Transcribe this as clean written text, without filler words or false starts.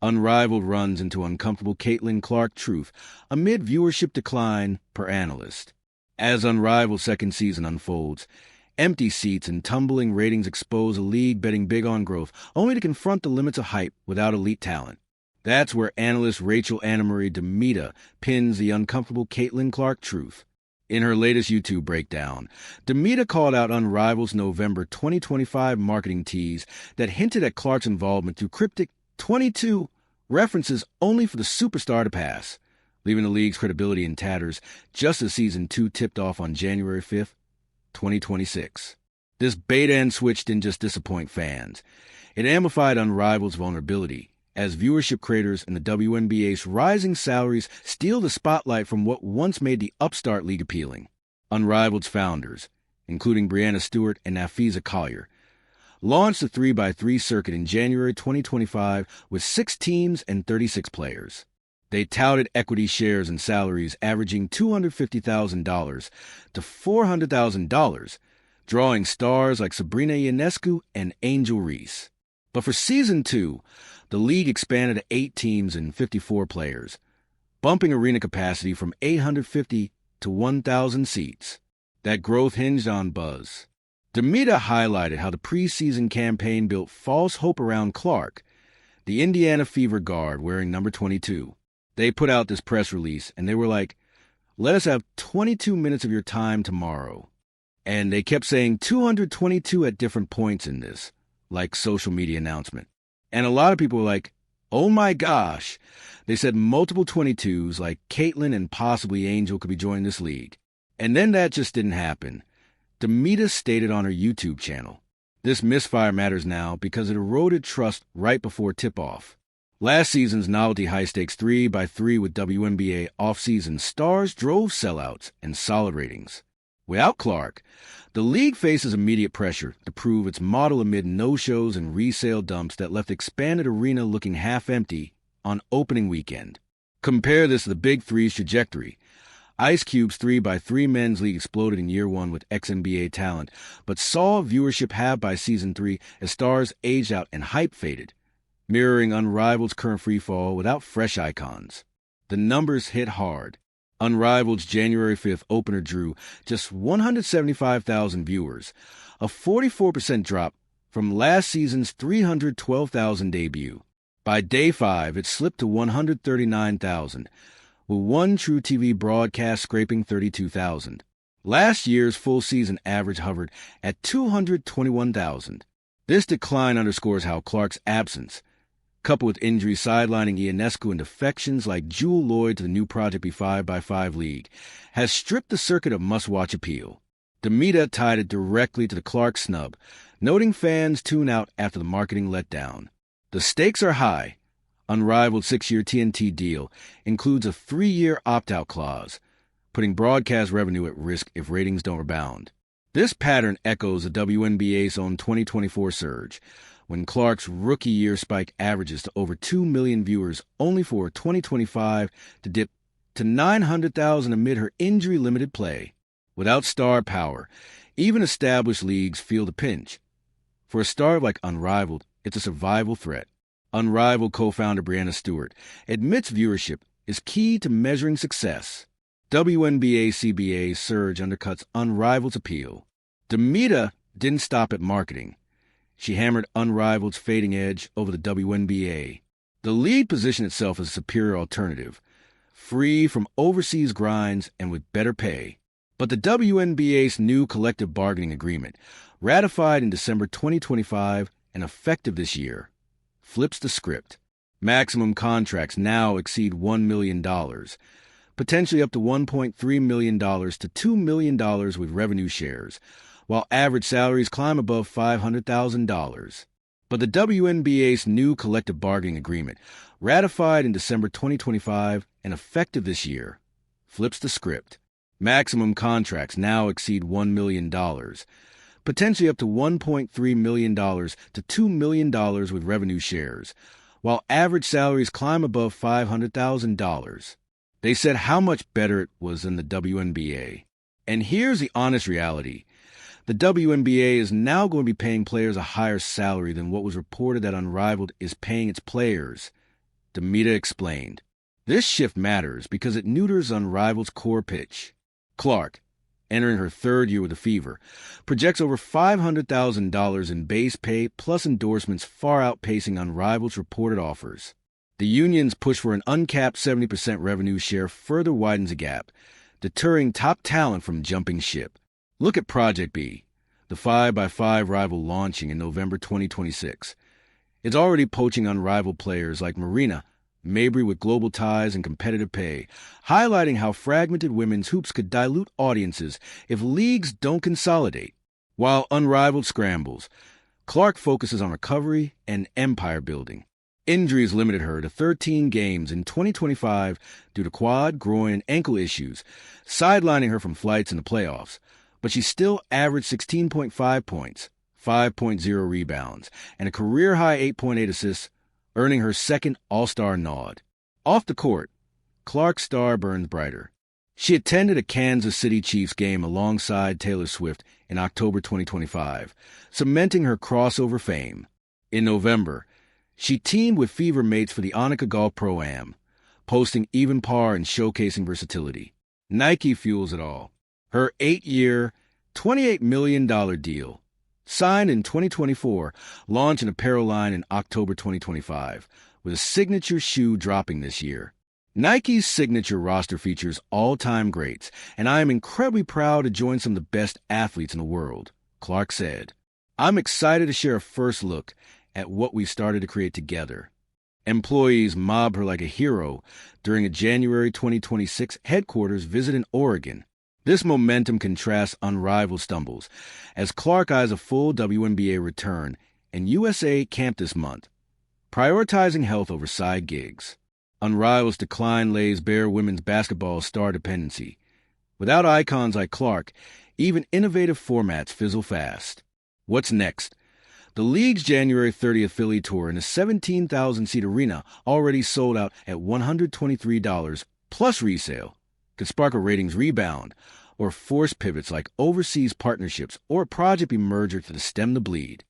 Unrivaled runs into uncomfortable Caitlin Clark truth amid viewership decline per Analyst. As Unrivaled's second season unfolds, empty seats and tumbling ratings expose a league betting big on growth, only to confront the limits of hype without elite talent. That's where analyst Rachel Annamarie DeMita pins the uncomfortable Caitlin Clark truth. In her latest YouTube breakdown, DeMita called out Unrivaled's November 2025 marketing tease that hinted at Clark's involvement through cryptic 22 references only for the superstar to pass, leaving the league's credibility in tatters just as Season 2 tipped off on January 5th, 2026. This bait-and switch didn't just disappoint fans. It amplified Unrivaled's vulnerability, as viewership creators in the WNBA's rising salaries steal the spotlight from what once made the upstart league appealing. Unrivaled's founders, including Breanna Stewart and Nafisa Collier, launched the 3x3 circuit in January 2025 with 6 teams and 36 players. They touted equity shares and salaries averaging $250,000 to $400,000, drawing stars like Sabrina Ionescu and Angel Reese. But for Season 2, the league expanded to 8 teams and 54 players, bumping arena capacity from 850 to 1,000 seats. That growth hinged on buzz. DeMita highlighted how the preseason campaign built false hope around Clark, the Indiana Fever guard wearing number 22. They put out this press release, and they were like, "Let us have 22 minutes of your time tomorrow." And they kept saying 222 at different points in this, like social media announcement. And a lot of people were like, "Oh my gosh." They said multiple 22s, like Caitlin and possibly Angel could be joining this league. And then that just didn't happen. DeMita stated on her YouTube channel, "This misfire matters now because it eroded trust right before tip-off." Last season's novelty high-stakes 3x3 with WNBA off-season stars drove sellouts and solid ratings. Without Clark, the league faces immediate pressure to prove its model amid no-shows and resale dumps that left expanded arena looking half-empty on opening weekend. Compare this to the Big Three's trajectory. Ice Cube's 3x3 men's league exploded in year 1 with ex-NBA talent, but saw viewership halve by Season 3 as stars aged out and hype faded, mirroring Unrivaled's current freefall without fresh icons. The numbers hit hard. Unrivaled's January 5th opener drew just 175,000 viewers, a 44% drop from last season's 312,000 debut. By day 5, it slipped to 139,000, with one True TV broadcast scraping 32,000. Last year's full season average hovered at 221,000. This decline underscores how Clark's absence, coupled with injuries sidelining Ionescu and defections like Jewel Lloyd to the new Project B5x5 League, has stripped the circuit of must-watch appeal. DeMita tied it directly to the Clark snub, noting fans tune out after the marketing letdown. The stakes are high. Unrivaled's 6-year TNT deal includes a 3-year opt-out clause, putting broadcast revenue at risk if ratings don't rebound. This pattern echoes the WNBA's own 2024 surge, when Clark's rookie year spiked averages to over 2 million viewers only for 2025 to dip to 900,000 amid her injury-limited play. Without star power, even established leagues feel the pinch. For a star like Unrivaled, it's a survival threat. Unrivaled co-founder Breanna Stewart admits viewership is key to measuring success. WNBA CBA's surge undercuts Unrivaled's appeal. DeMita didn't stop at marketing. She hammered Unrivaled's fading edge over the WNBA. The league positioned itself as a superior alternative, free from overseas grinds and with better pay. But the WNBA's new collective bargaining agreement, ratified in December 2025 and effective this year, flips the script. Maximum contracts now exceed $1 million, potentially up to $1.3 million to $2 million with revenue shares, while average salaries climb above $500,000. But the WNBA's new collective bargaining agreement, ratified in December 2025 and effective this year, flips the script. Maximum contracts now exceed $1 million, potentially up to $1.3 million to $2 million with revenue shares, while average salaries climb above $500,000. They said how much better it was than the WNBA. And here's the honest reality. The WNBA is now going to be paying players a higher salary than what was reported that Unrivaled is paying its players. DeMita explained. This shift matters because it neuters Unrivaled's core pitch. Clark, entering her third year with a fever, projects over $500,000 in base pay plus endorsements far outpacing Unrivaled's reported offers. The union's push for an uncapped 70% revenue share further widens the gap, deterring top talent from jumping ship. Look at Project B, the 5x5 rival launching in November 2026. It's already poaching Unrivaled players like Marina, Mabry with global ties and competitive pay, highlighting how fragmented women's hoops could dilute audiences if leagues don't consolidate. While Unrivaled scrambles, Clark focuses on recovery and empire building. Injuries limited her to 13 games in 2025 due to quad, groin, and ankle issues, sidelining her from flights in the playoffs. But she still averaged 16.5 points, 5.0 rebounds, and a career-high 8.8 assists, earning her second All-Star nod. Off the court, Clark's star burns brighter. She attended a Kansas City Chiefs game alongside Taylor Swift in October 2025, cementing her crossover fame. In November, she teamed with Fever mates for the Annika Golf Pro-Am, posting even par and showcasing versatility. Nike fuels it all. Her 8-year, $28 million deal, signed in 2024, launched an apparel line in October 2025, with a signature shoe dropping this year. Nike's signature roster features all-time greats, and I am incredibly proud to join some of the best athletes in the world, Clark said. I'm excited to share a first look at what we started to create together. Employees mobbed her like a hero during a January 2026 headquarters visit in Oregon. This momentum contrasts Unrivaled stumbles, as Clark eyes a full WNBA return and USA camp this month, prioritizing health over side gigs. Unrivaled's decline lays bare women's basketball star dependency. Without icons like Clark, even innovative formats fizzle fast. What's next? The league's January 30th Philly tour in a 17,000-seat arena already sold out at $123 plus resale could spark a ratings rebound or force pivots like overseas partnerships or Project B merger to stem the bleed.